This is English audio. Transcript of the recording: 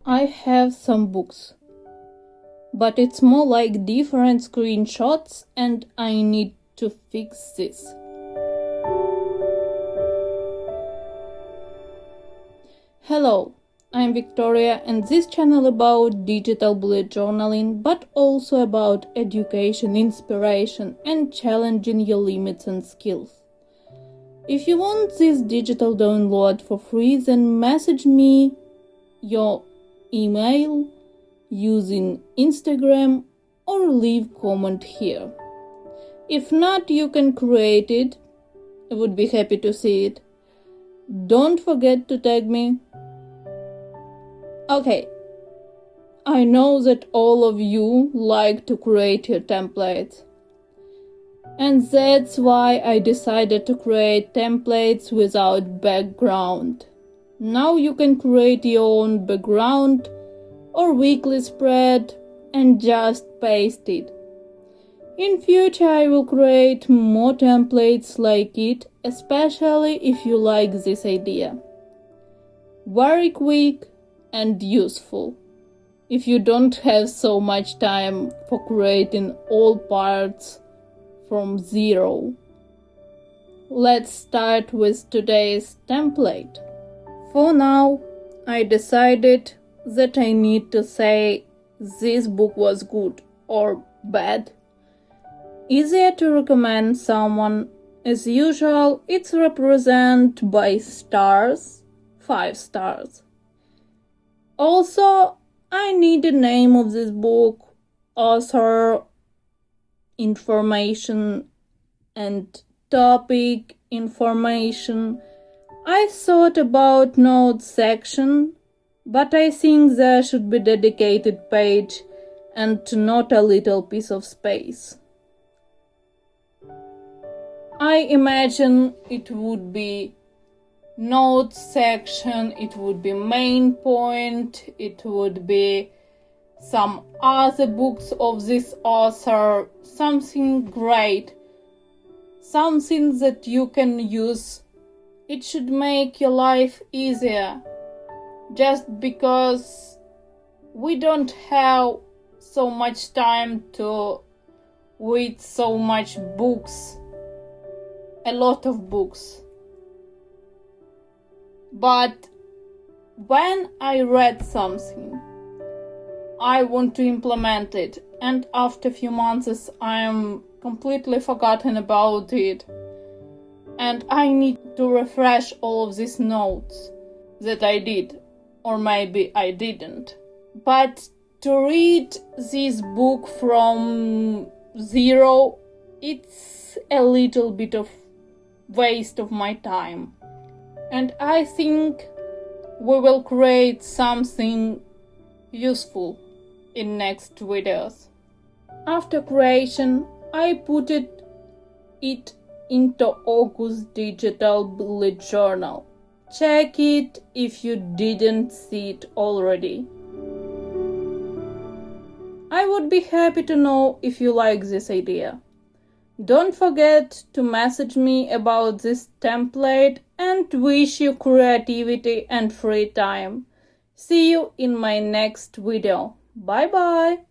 I have some books, but it's more like different screenshots and I need to fix this. Hello, I'm Victoria and this channel about digital bullet journaling, but also about education, inspiration and challenging your limits and skills. If you want this digital download for free, then message me your email using Instagram or leave comment here. If not, you can create it. I would be happy to see it. Don't forget to tag me. Okay, I know that all of you like to create your templates. And that's why I decided to create templates without background. Now you can create your own background or weekly spread and just paste it. In future I will create more templates like it, especially if you like this idea. Very quick and useful if you don't have so much time for creating all parts from zero. Let's start with today's template. For now, I decided that I need to say this book was good or bad. Easier to recommend someone. As usual, it's represented by stars, 5 stars. Also, I need the name of this book, author, information, and topic information. I thought about notes section, but I think there should be dedicated page and not a little piece of space. I imagine it would be notes section, it would be main point, it would be some other books of this author, something great, something that you can use. It should make your life easier, just because we don't have so much time to read so much books, a lot of books. But when I read something, I want to implement it, and after a few months I am completely forgotten about it, and I need to refresh all of these notes that I did, or maybe I didn't. But to read this book from zero, it's a little bit of waste of my time. And I think we will create something useful in next videos. After creation, I put it into August digital bullet journal. Check it if you didn't see it already. I would be happy to know if you like this idea. Don't forget to message me about this template and wish you creativity and free time. See you in my next video. Bye bye.